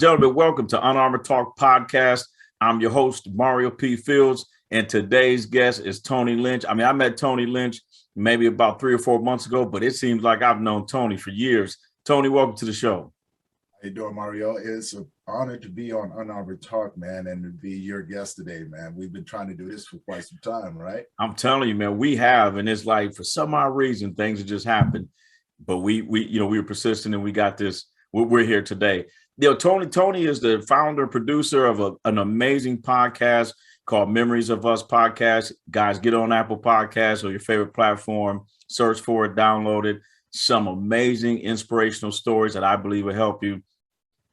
gentlemen, welcome to Unarmored Talk podcast. I'm your host, Mario P. Fields, and today's guest is Tony Lynch. I met Tony Lynch maybe about 3 or 4 months ago, but it seems like I've known Tony for years. Tony, welcome to the show. How you doing, Mario? It's an honor to be on Unarmored Talk, man, and to be your guest today, man. We've been trying to do this for quite some time, right? I'm telling you, man, we have, and it's like for some odd reason things have just happened, but we were persistent and we got this. We're here today. Tony is the founder, producer of an amazing podcast called Memories of Us Podcast. Guys, get on Apple Podcasts or your favorite platform, search for it, download it. Some amazing inspirational stories that I believe will help you.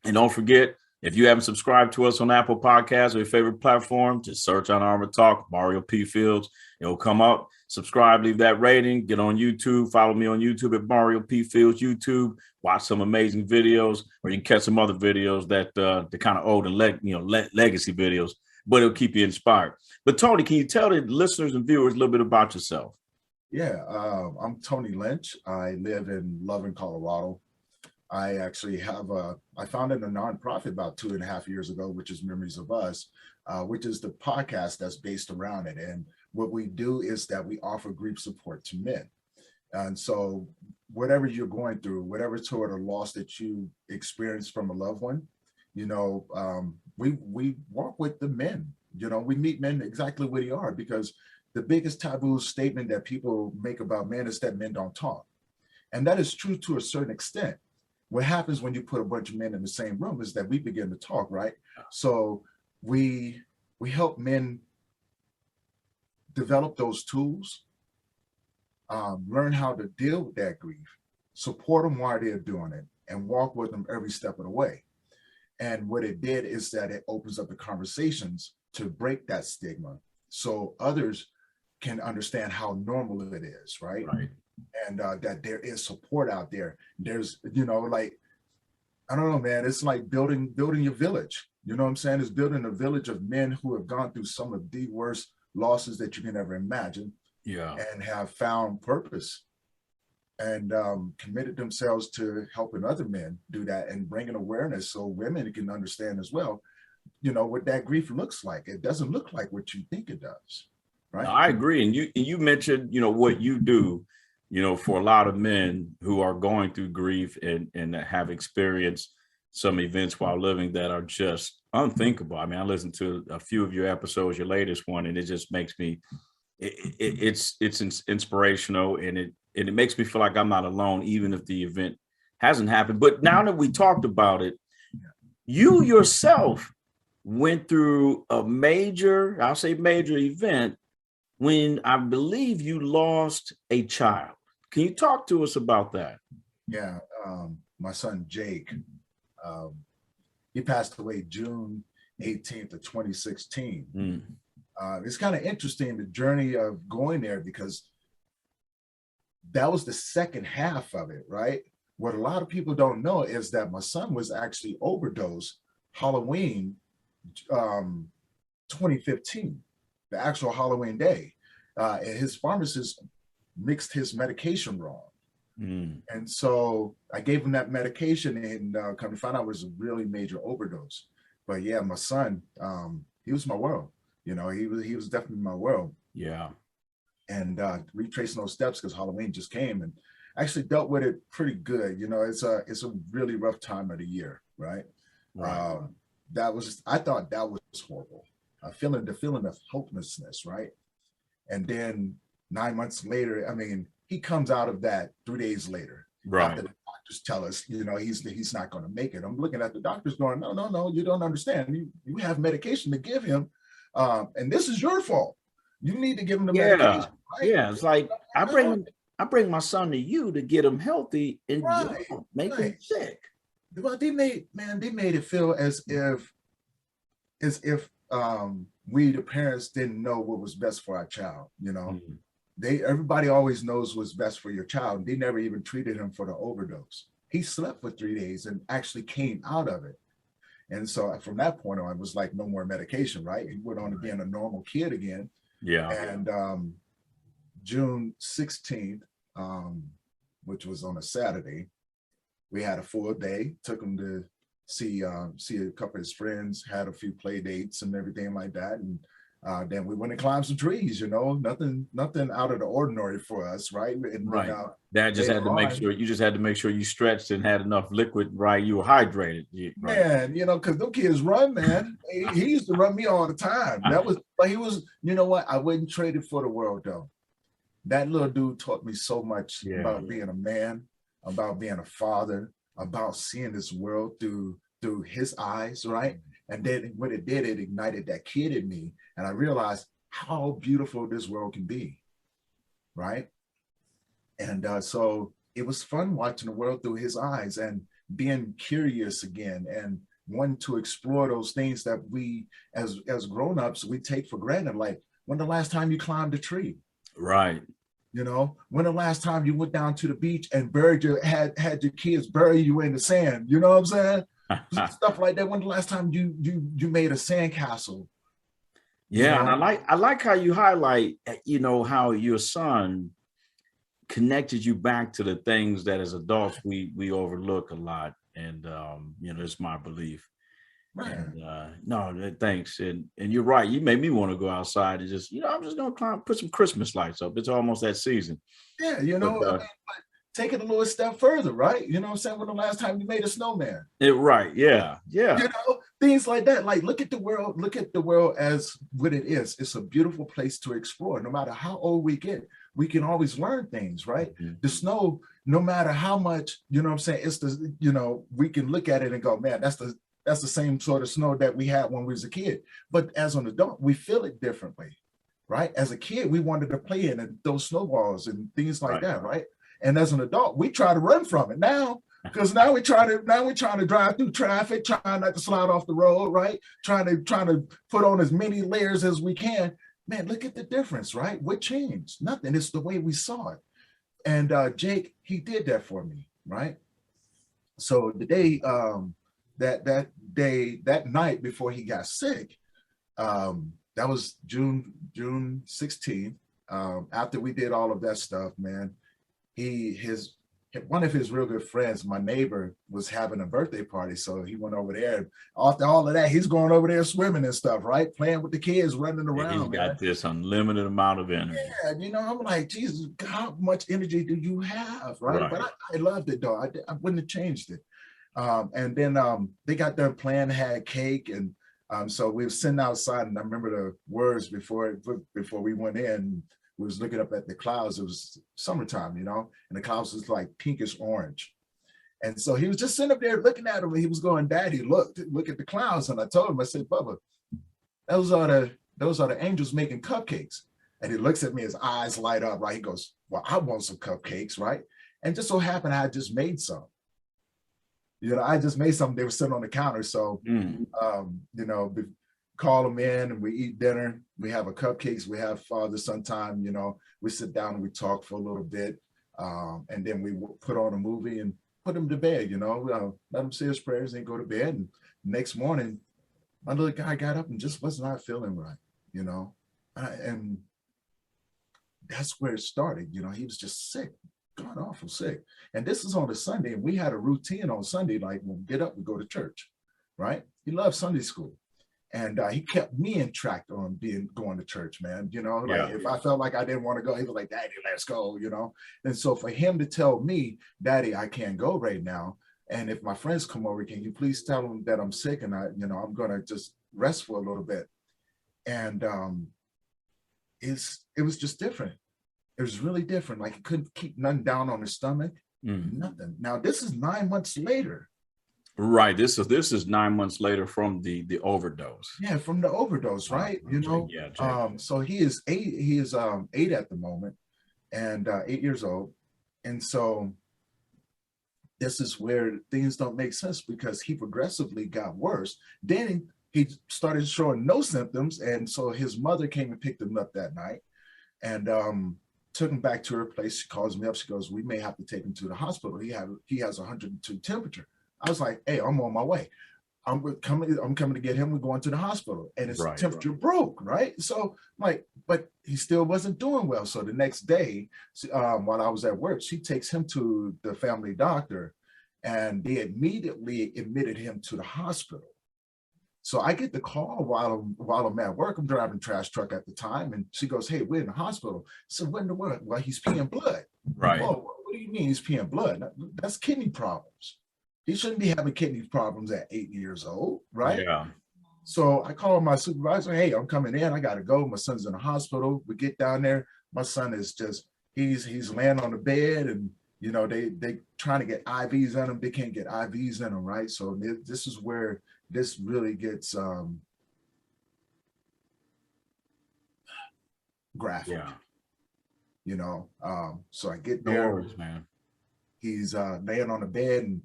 And don't forget, if you haven't subscribed to us on Apple Podcasts or your favorite platform, just search Unarmored Talk, Mario P. Fields. It'll come up. Subscribe, leave that rating, get on YouTube, follow me on YouTube at Mario P. Fields YouTube, watch some amazing videos, or you can catch some other videos that the kind of old and legacy videos, but it'll keep you inspired. But Tony, can you tell the listeners and viewers a little bit about yourself? Yeah, I'm Tony Lynch. I live in Loveland, Colorado. I actually I founded a nonprofit about 2.5 years ago, which is Memories of Us, which is the podcast that's based around it. And what we do is that we offer grief support to men. And so whatever you're going through, whatever sort of loss that you experience from a loved one, we walk with the men. We meet men exactly where they are, because the biggest taboo statement that people make about men is that men don't talk. And that is true to a certain extent. What happens when you put a bunch of men in the same room is that we begin to talk, right? So we help men develop those tools, learn how to deal with that grief, support them while they're doing it, and walk with them every step of the way. And what it did is that it opens up the conversations to break that stigma, so others can understand how normal it is, right? And that there is support out there. There's, I don't know, man, it's like building your village. You know what I'm saying? It's building a village of men who have gone through some of the worst losses that you can ever imagine. Yeah. And have found purpose and committed themselves to helping other men do that and bringing awareness so women can understand as well, what that grief looks like. It doesn't look like what you think it does. Right. No, I agree. And you mentioned, what you do, for a lot of men who are going through grief and have experienced some events while living that are just unthinkable. I listened to a few of your episodes, your latest one, and it just makes me, it's inspirational, and it makes me feel like I'm not alone, even if the event hasn't happened. But now that we talked about it, you yourself went through a major event when I believe you lost a child. Can you talk to us about that? Yeah, my son Jake, he passed away June 18th of 2016. It's kind of interesting, the journey of going there, because that was the second half of it, right? What a lot of people don't know is that my son was actually overdosed Halloween 2015, the actual Halloween day. And his pharmacist mixed his medication wrong. And so I gave him that medication, and come to find out it was a really major overdose. But yeah, my son, he was my world. He was definitely my world. Yeah. And retracing those steps, because Halloween just came, and actually dealt with it pretty good. It's a really rough time of the year, right? I thought that was horrible. The feeling of hopelessness, right? And then 9 months later, he comes out of that 3 days later. Right. After the doctors tell us, he's not going to make it. I'm looking at the doctors going, no, you don't understand. You have medication to give him, and this is your fault. You need to give him the medication. Right? Yeah, it's like I bring my son to you to get him healthy, and you make him sick. Well, they made it feel as if we, the parents, didn't know what was best for our child. Everybody always knows what's best for your child. They never even treated him for the overdose. He slept for 3 days and actually came out of it. And so from that point on, it was like no more medication, right? He went on to being a normal kid again. Yeah. And June 16th, which was on a Saturday, we had a full day, took him see a couple of his friends, had a few play dates and everything like that. And then we went and climbed some trees, nothing out of the ordinary for us, right? And Right. then, Dad just had to make sure you just had to make sure you stretched and had enough liquid, right? You were hydrated. Right. Man, because them kids run, man. He used to run me all the time. But he was, you know what? I wouldn't trade it for the world, though. That little dude taught me so much about being a man, about being a father, about seeing this world through his eyes, right? And then what it did, it ignited that kid in me. And I realized how beautiful this world can be, right? And so it was fun watching the world through his eyes and being curious again and wanting to explore those things that we as grown-ups we take for granted. Like, when the last time you climbed a tree? Right. When the last time you went down to the beach and had your kids bury you in the sand? You know what I'm saying? Stuff like that. When the last time you made a sandcastle? Yeah, and I like how you highlight, how your son connected you back to the things that as adults we overlook a lot. And it's my belief. Right. And no, thanks. And you're right. You made me want to go outside and just, I'm just gonna climb, put some Christmas lights up. It's almost that season. Yeah, but take it a little step further, right? You know what I'm saying? When the last time you made a snowman? Right. Yeah. Things like that. Like, look at the world as what it is. It's a beautiful place to explore. No matter how old we get, we can always learn things, right? Mm-hmm. The snow, no matter how much, it's we can look at it and go, man, that's the same sort of snow that we had when we was a kid. But as an adult, we feel it differently, right? As a kid, we wanted to play in and those snowballs and things like that, right? And as an adult, we try to run from it now, because now we're trying to drive through traffic, trying not to slide off the road, right? Trying to put on as many layers as we can. Man, look at the difference, right? What changed? Nothing. It's the way we saw it. And Jake, he did that for me, right? So the day, that night before he got sick, that was June 16th. After we did all of that stuff, man, one of his real good friends, my neighbor, was having a birthday party. So he went over there. After all of that, he's going over there swimming and stuff, right? Playing with the kids, running around. He's got this unlimited amount of energy. Yeah, I'm like, Jesus, how much energy do you have, right? But I loved it, though. I wouldn't have changed it. And then they got done playing, had cake, and so we were sitting outside, and I remember the words before we went in. We was looking up at the clouds. It was summertime, and the clouds was like pinkish orange. And so he was just sitting up there looking at him, and he was going, Daddy, look at the clouds. And I told him, I said, Bubba, those are the angels making cupcakes. And he looks at me, his eyes light up, right? He goes, well, I want some cupcakes, right? And just so happened I just made some. I just made some. They were sitting on the counter. So, call them in and we eat dinner. We have cupcakes. We have father-son time. We sit down and we talk for a little bit. And then we put on a movie and put him to bed, let him say his prayers and go to bed. And next morning, my little guy got up and just was not feeling right, and that's where it started. He was just sick. God, awful sick. And this is on a Sunday, and we had a routine on Sunday, like when we get up, we go to church, right? He loved Sunday school. And he kept me in track on going to church, man. If I felt like I didn't want to go, he was like, Daddy, let's go, And so for him to tell me, Daddy, I can't go right now. And if my friends come over, can you please tell them that I'm sick and I'm going to just rest for a little bit. And it was just different. It was really different. Like, he couldn't keep nothing down on his stomach, nothing. Now, this is 9 months later. Right. This is 9 months later from the overdose. Yeah, from the overdose, right? Yeah. So he is 8. He is 8 at the moment, and 8 years old. And so this is where things don't make sense, because he progressively got worse. Then he started showing no symptoms, and so his mother came and picked him up that night, and took him back to her place. She calls me up. She goes, "We may have to take him to the hospital. He has 102 temperature." I was like, "Hey, I'm on my way. I'm coming to get him. We're going to the hospital." And his temperature broke, right? So but he still wasn't doing well. So the next day, while I was at work, she takes him to the family doctor. and they immediately admitted him to the hospital. So I get the call while I'm at work. I'm driving a trash truck at the time, and she goes, "Hey, we're in the hospital." I said, "What in the world?" "Well, he's peeing blood." Right. "Oh, what do you mean he's peeing blood? That's kidney problems. He shouldn't be having kidney problems at 8 years old, right?" Yeah. So I call my supervisor. "Hey, I'm coming in. I got to go. My son's in the hospital." We get down there. My son is just, he's laying on the bed, and they trying to get IVs in him. They can't get IVs in him, right? So this is where this really gets graphic. Yeah. So I get No there. worries, man. He's laying on the bed, and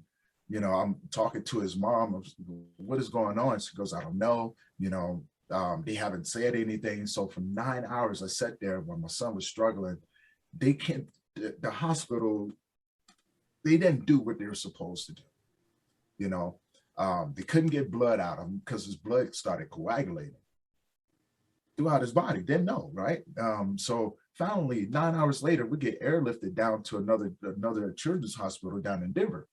I'm talking to his mom. "What is going on?" She goes, "I don't know. They haven't said anything." So for 9 hours I sat there when my son was struggling. They can't, the hospital, they didn't do what they were supposed to do. They couldn't get blood out of him because his blood started coagulating throughout his body. Didn't know, right? So finally, 9 hours later, we get airlifted down to another children's hospital down in Denver.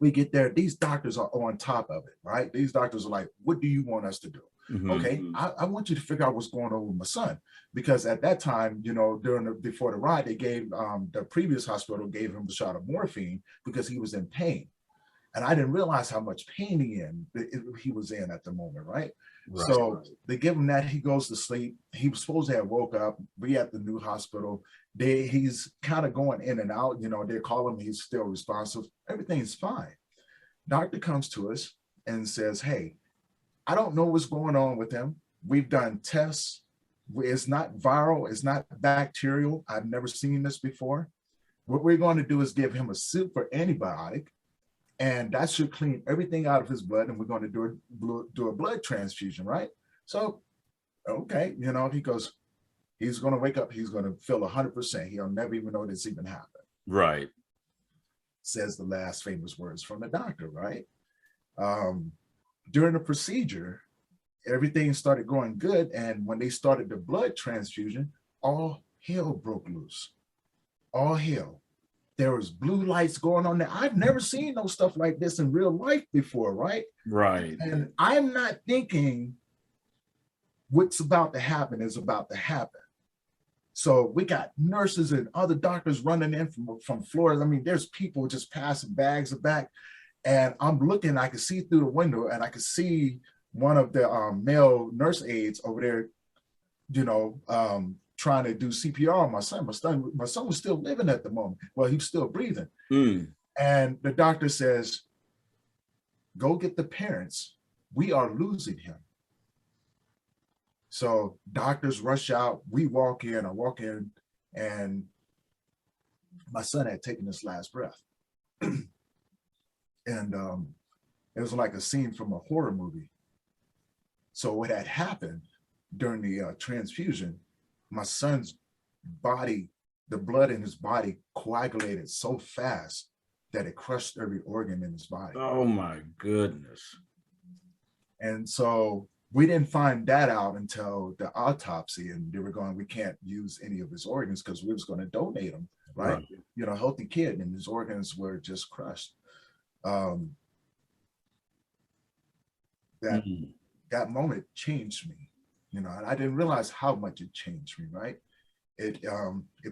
We get there, these doctors are on top of it, right? These doctors are like, "What do you want us to do?" "Okay, I want you to figure out what's going on with my son." Because at that time, before the ride, they gave, the previous hospital gave him the shot of morphine because he was in pain. And I didn't realize how much pain he was in at the moment, right? So they give him that. He goes to sleep. He was supposed to have woke up. We at the new hospital. He's kind of going in and out. They call him. He's still responsive. Everything's fine. Doctor comes to us and says, "Hey, I don't know what's going on with him. We've done tests. It's not viral. It's not bacterial. I've never seen this before. What we're going to do is give him a super antibiotic, and that should clean everything out of his blood, and we're going to do a blood transfusion," right? So, okay, he goes, he's going to wake up, he's going to feel 100%. He'll never even know this even happened. Right. Says the last famous words from the doctor, right? During the procedure, everything started going good, and when they started the blood transfusion, all hell broke loose. All hell. There was blue lights going on there. I've never seen no stuff like this in real life before, right? Right. And I'm not thinking what's about to happen is about to happen. So we got nurses and other doctors running in from Florida. I mean, there's people just passing bags of back. And I'm looking, I can see through the window, and I can see one of the male nurse aides over there, trying to do CPR on my son. My son was still living at the moment. Well, he was still breathing. And the doctor says, "Go get the parents. We are losing him." So doctors rush out. I walk in, and my son had taken his last breath. And it was like a scene from a horror movie. So what had happened during the transfusion, my son's body, the blood in his body coagulated so fast that it crushed every organ in his body. Oh my goodness. And so we didn't find that out until the autopsy, and they were going, "We can't use any of his organs because we was going to donate them," right? Healthy kid, and his organs were just crushed. That moment changed me, and I didn't realize how much it changed me, right? It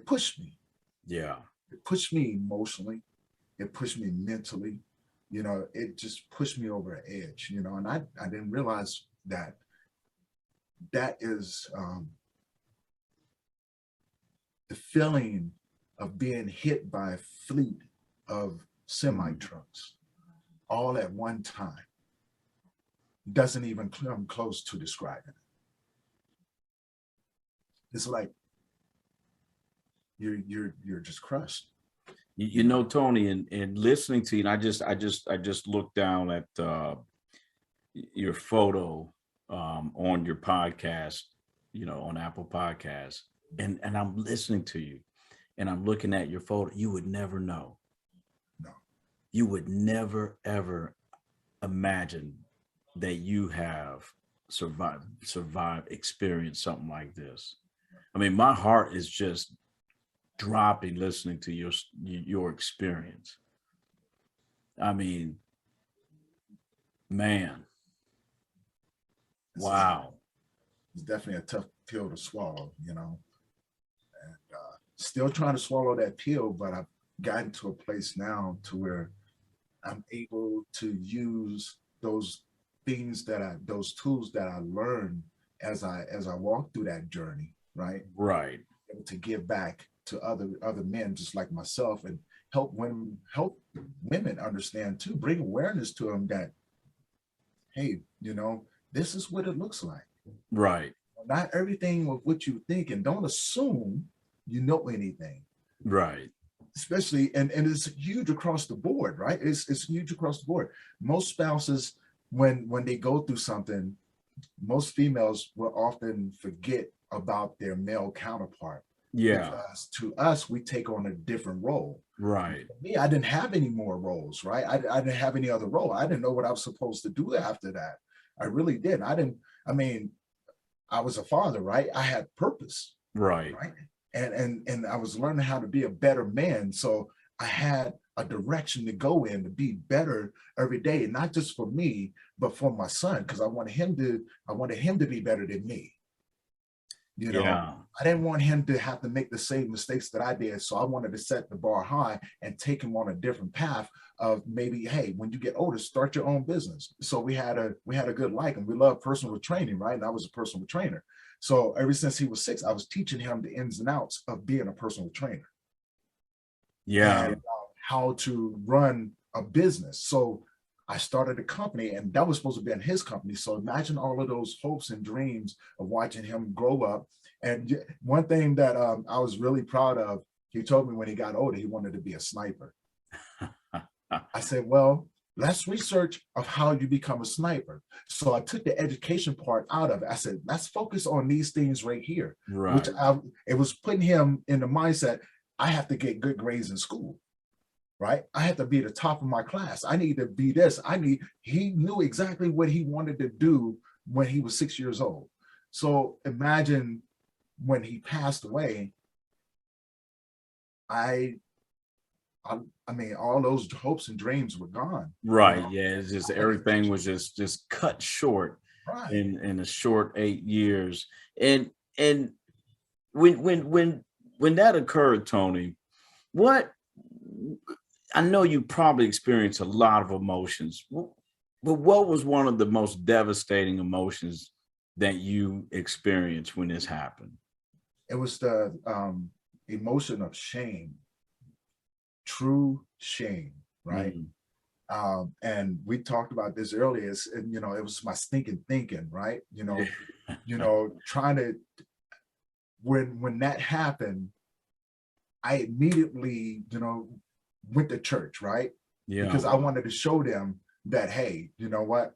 pushed me. Yeah. It pushed me emotionally. It pushed me mentally. It just pushed me over an edge, and I didn't realize that is the feeling of being hit by a fleet of semi trucks all at one time. Doesn't even come close to describing it. It's like you're just crushed. Tony, and listening to you, and I just looked down at your photo on your podcast, on Apple Podcasts, and I'm listening to you, and I'm looking at your photo. You would never know. No. You would never ever imagine that you have survived, experienced something like this. I mean, my heart is just dropping listening to your experience. I mean, man, This is wow. it's definitely a tough pill to swallow, you know. And still trying to swallow that pill, but I've gotten to a place now to where I'm able to use those those tools that I learned as I walk through that journey, right? Right. To give back to other men just like myself, and help women understand too, bring awareness to them that, hey, you know, this is what it looks like. Right. Not everything of what you think, and don't assume you know anything. Right. Especially, and it's huge across the board, right? It's huge across the board. Most spouses, when they go through something, most females will often forget about their male counterpart, Yeah. because to us, we take on a different role. Right. For me, I didn't have any more roles, right? I didn't have any other role. I didn't know what I was supposed to do after that. I really didn't. I mean, I was a father, right? I had purpose, Right. right? And I was learning how to be a better man. So I had a direction to go in to be better every day, and not just for me, but for my son, because I wanted him to be better than me. You know, Yeah. I didn't want him to have to make the same mistakes that I did. So I wanted to set the bar high and take him on a different path of maybe, hey, when you get older, start your own business. So we had a good like, and we love personal training, right? And I was a personal trainer. So ever since he was 6, I was teaching him the ins and outs of being a personal trainer, Yeah. and how to run a business. So I started a company, and that was supposed to be in his company. So imagine all of those hopes and dreams of watching him grow up. And one thing that I was really proud of, he told me when he got older, he wanted to be a sniper. I said, well, let's research of how you become a sniper. So I took the education part out of it. I said, let's focus on these things right here, Right. it was putting him in the mindset, I have to get good grades in school. Right? I had to be the top of my class. I need to be this. He knew exactly what he wanted to do when he was 6 years old. So imagine when he passed away, I, I mean, all those hopes and dreams were gone. Right. You know? Yeah. It's just everything was just cut short Right. in a short 8 years. And when that occurred, Tony, what I know you probably experienced a lot of emotions, but what was one of the most devastating emotions that you experienced when this happened? It was the emotion of shame, true shame, right? Mm. And we talked about this earlier. And you know, it was my stinking thinking, right? Trying to, when that happened, I immediately, went to church, right? Yeah. Because I wanted to show them that, hey, you know what?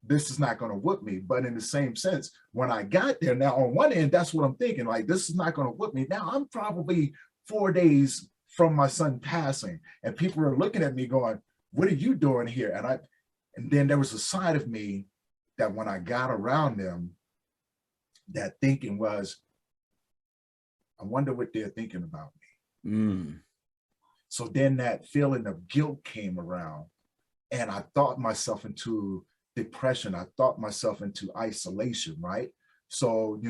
This is not going to whoop me. But in the same sense, when I got there, now on one end, that's what I'm thinking. Like, this is not going to whoop me. Now I'm probably 4 days from my son passing, and people are looking at me going, what are you doing here? And then there was a side of me that when I got around them, that thinking was, I wonder what they're thinking about me. Mm. So then that feeling of guilt came around, and I thought myself into depression. I thought myself into isolation, right? So,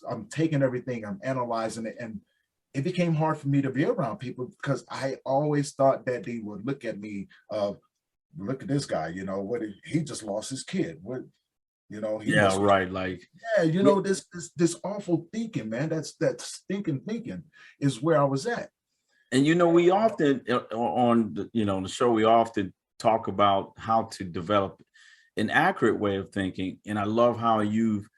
I'm taking everything, I'm analyzing it, and it became hard for me to be around people because I always thought that they would look at me look at this guy, he just lost his kid. He Yeah, must, right. Like, yeah, yeah, this awful thinking, man. That stinking thinking is where I was at. and we often on the show we often talk about how to develop an accurate way of thinking, and I love how you've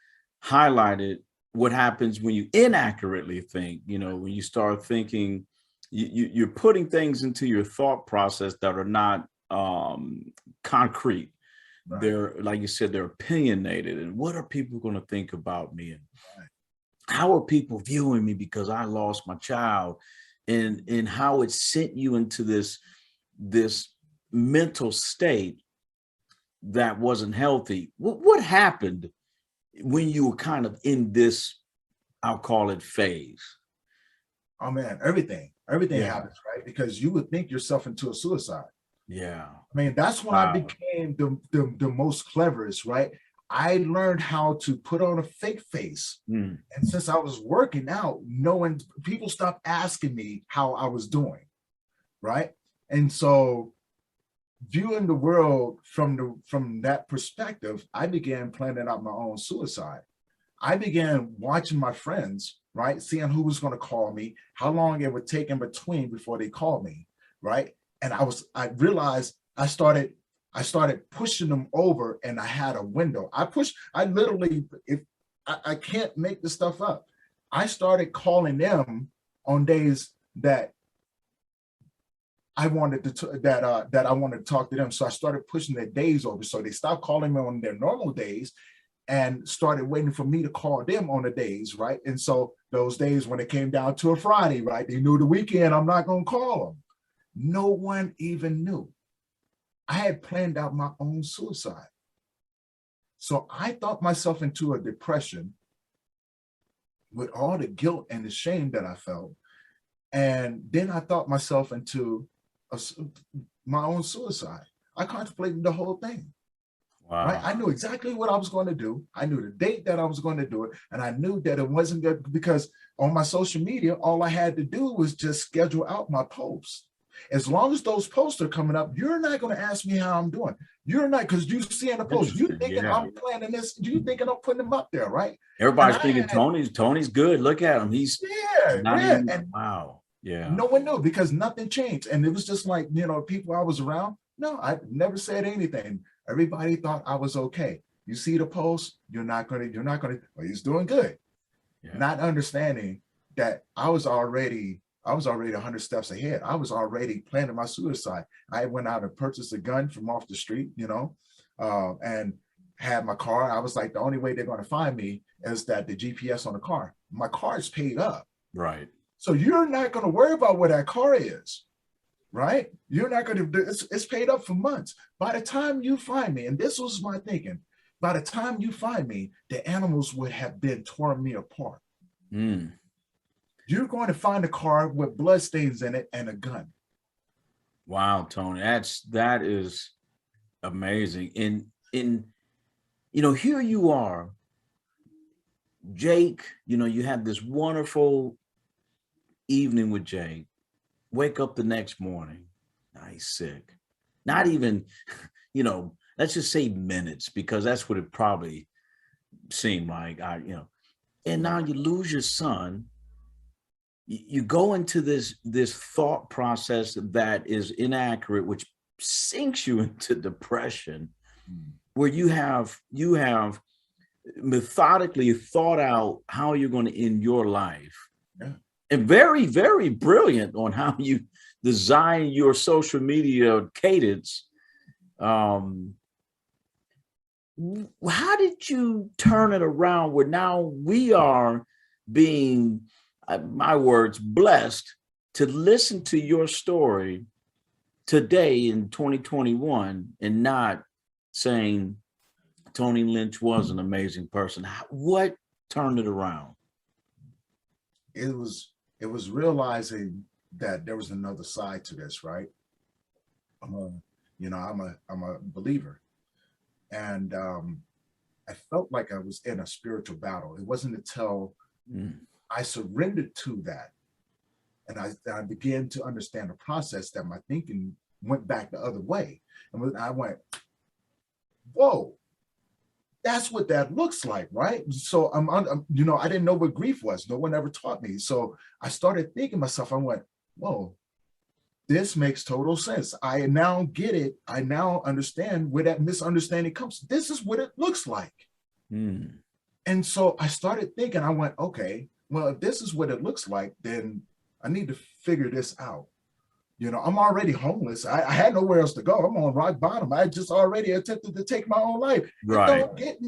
highlighted what happens when you inaccurately think. When you start thinking, you're putting things into your thought process that are not concrete. Right. They're, like you said, they're opinionated. And what are people going to think about me? And Right. how are people viewing me because I lost my child? And how it sent you into this mental state that wasn't healthy. What happened when you were kind of in this, I'll call it, phase? Oh man, everything Yeah. happens, right? Because you would think yourself into a suicide. Yeah. I mean, that's when I Wow. became the most cleverest, right? I learned how to put on a fake face. Mm. And since I was working out, knowing people stopped asking me how I was doing, right? And so viewing the world from that perspective, I began planning out my own suicide. I began watching my friends, right? Seeing who was going to call me, how long it would take in between before they called me, right? And I realized I started pushing them over, and I had a window. I literally, if I can't make this stuff up, I started calling them on days that I wanted that I wanted to talk to them. So I started pushing their days over. So they stopped calling me on their normal days and started waiting for me to call them on the days, right? And so those days when it came down to a Friday, right, they knew the weekend I'm not going to call them. No one even knew. I had planned out my own suicide. So I thought myself into a depression with all the guilt and the shame that I felt. And then I thought myself into my own suicide. I contemplated the whole thing. Right? Wow. I knew exactly what I was going to do. I knew the date that I was going to do it. And I knew that it wasn't good because on my social media, all I had to do was just schedule out my posts. As long as those posts are coming up, you're not going to ask me how I'm doing. You're not, because you see in the post, you thinking Yeah. I'm planning this, you thinking I'm putting them up there, right? Everybody's thinking Tony's good. Look at him. He's not yeah. even, And wow. Yeah. no one knew because nothing changed. And it was just like, people I was around, no, I never said anything. Everybody thought I was okay. You see the post, you're not gonna, well, he's doing good. Yeah. Not understanding that I was already 100 steps ahead. I was already planning my suicide. I went out and purchased a gun from off the street, and had my car. I was like, the only way they're going to find me is that the GPS on the car. My car is paid up. Right. So you're not going to worry about where that car is, right? You're not going to, it's paid up for months. By the time you find me, and this was my thinking, by the time you find me, the animals would have been torn me apart. Mm. You're going to find a car with bloodstains in it and a gun. Wow, Tony, that is amazing. In here you are, Jake. You have this wonderful evening with Jake. Wake up the next morning, now he's sick. Not even, let's just say minutes, because that's what it probably seemed like. And now you lose your son. You go into this thought process that is inaccurate, which sinks you into depression, where you have methodically thought out how you're going to end your life. Yeah. And very, very brilliant on how you design your social media cadence. How did you turn it around where now we are being, my words, blessed to listen to your story today in 2021 and not saying Tony Lynch was an amazing person? What turned it around? It was realizing that there was another side to this, right? I'm a believer, and I felt like I was in a spiritual battle. It wasn't until I surrendered to that, and I began to understand the process, that my thinking went back the other way, and when I went, whoa, that's what that looks like, right? So I didn't know what grief was. No one ever taught me. So I started thinking myself, I went, whoa, this makes total sense. I now get it. I now understand where that misunderstanding comes. This is what it looks like. And so I started thinking, I went, okay, well, if this is what it looks like, then I need to figure this out. I'm already homeless. I had nowhere else to go. I'm on rock bottom. I just already attempted to take my own life. Right. It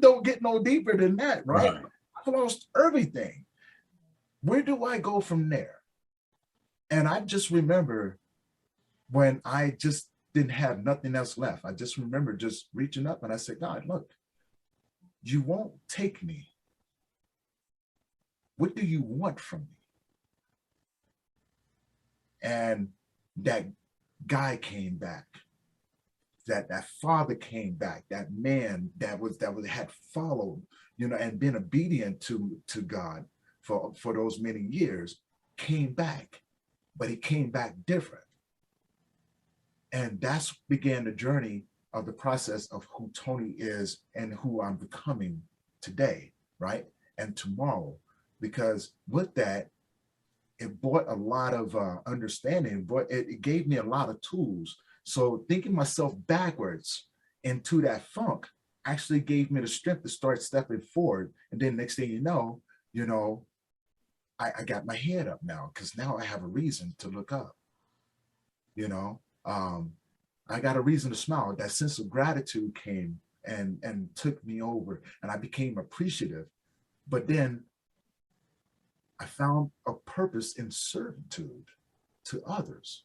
don't get no deeper than that, right? I've lost everything. Where do I go from there? And I just remember when I just didn't have nothing else left. I just remember just reaching up and I said, God, look, you won't take me. What do you want from me? And that guy came back. That father came back. That man that had followed, and been obedient to God for those many years, came back, but he came back different. And that's began the journey of the process of who Tony is and who I'm becoming today, right? And tomorrow, because with that, it brought a lot of understanding, but it gave me a lot of tools. So thinking myself backwards into that funk actually gave me the strength to start stepping forward. And then next thing you know, I got my head up now, because now I have a reason to look up. I got a reason to smile. That sense of gratitude came and took me over, and I became appreciative. But then I found a purpose in servitude to others.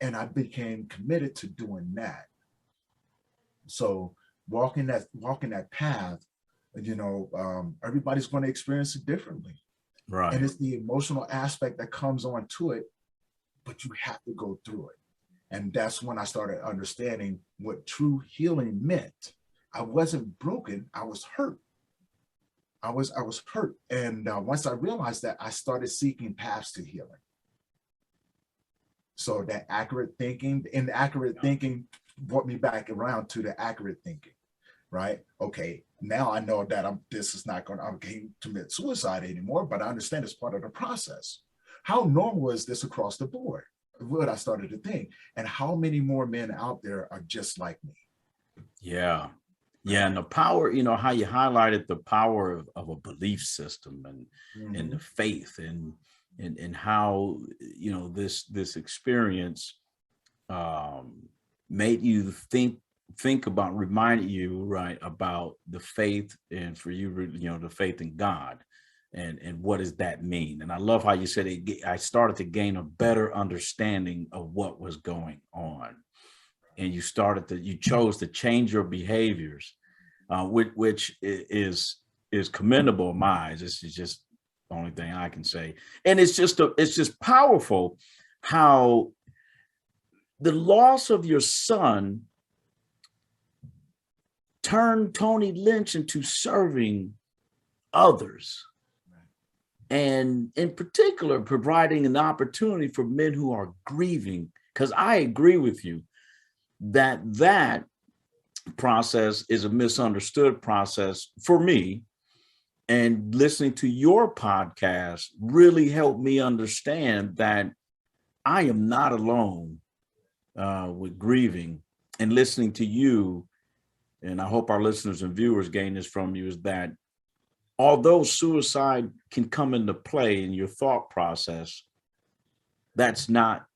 And I became committed to doing that. So walking that path, everybody's going to experience it differently. Right. And it's the emotional aspect that comes on to it, but you have to go through it. And that's when I started understanding what true healing meant. I wasn't broken, I was hurt. I was hurt. And once I realized that, I started seeking paths to healing. So that accurate thinking, brought me back around to the accurate thinking, right? Okay, now I know that I can't commit suicide anymore, but I understand it's part of the process. How normal is this across the board? What I started to think, and how many more men out there are just like me? Yeah. Yeah. And the power, how you highlighted the power of a belief system and the faith and how, this experience made you think about, reminded you, right, about the faith, and for you, the faith in God. And what does that mean? And I love how you said I started to gain a better understanding of what was going on. And you chose to change your behaviors, which is commendable in my eyes. This is just the only thing I can say. And it's just powerful how the loss of your son turned Tony Lynch into serving others. And in particular, providing an opportunity for men who are grieving. Because I agree with you that process is a misunderstood process for me. And listening to your podcast really helped me understand that I am not alone with grieving. And listening to you, and I hope our listeners and viewers gain this from you, is that although suicide can come into play in your thought process, that's not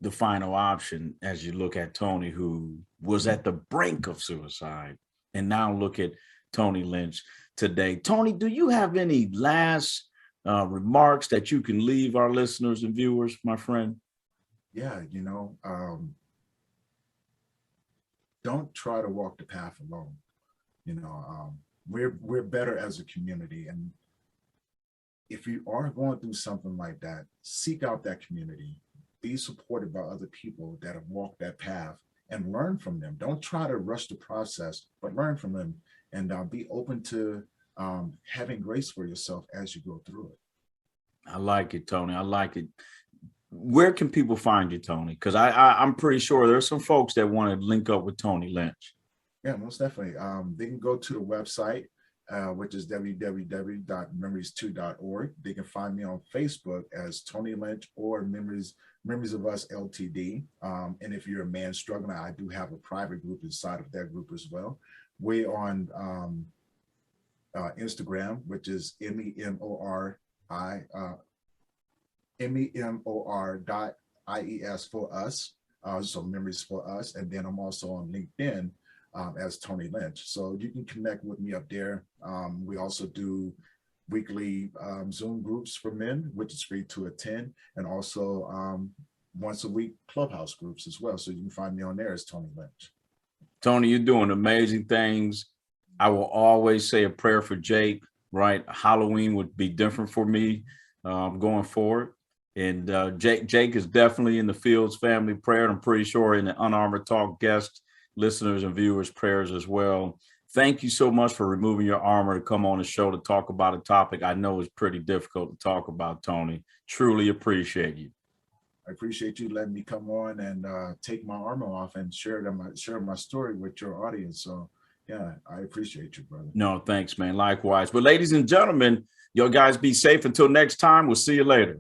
the final option as you look at Tony, who was at the brink of suicide. And now look at Tony Lynch today. Tony, do you have any last remarks that you can leave our listeners and viewers, my friend? Yeah, don't try to walk the path alone. We're better as a community. And if you are going through something like that, seek out that community, be supported by other people that have walked that path, and learn from them. Don't try to rush the process, but learn from them, and be open to having grace for yourself as you go through it. I like it, Tony. I like it. Where can people find you, Tony? Because I'm pretty sure there's some folks that want to link up with Tony Lynch. Yeah, most definitely. They can go to the website, which is www.memories2.org. They can find me on Facebook as Tony Lynch or Memories of Us LTD. And if you're a man struggling, I do have a private group inside of that group as well. We're on Instagram, which is MEMOR.IES for us. So Memories for Us. And then I'm also on LinkedIn as Tony Lynch. So you can connect with me up there. We also do weekly Zoom groups for men, which is free to attend, and also once a week Clubhouse groups as well. So you can find me on there as Tony Lynch. Tony, you're doing amazing things. I will always say a prayer for Jake, right? Halloween would be different for me going forward. And Jake is definitely in the Fields family prayer. And I'm pretty sure in the Unarmored Talk guests, listeners and viewers prayers as well. Thank you so much for removing your armor to come on the show to talk about a topic I know is pretty difficult to talk about, Tony. Truly appreciate you. I appreciate you letting me come on and take my armor off and share my story with your audience. So yeah, I appreciate you, brother. No, thanks, man. Likewise. But ladies and gentlemen, you guys be safe until next time. We'll see you later.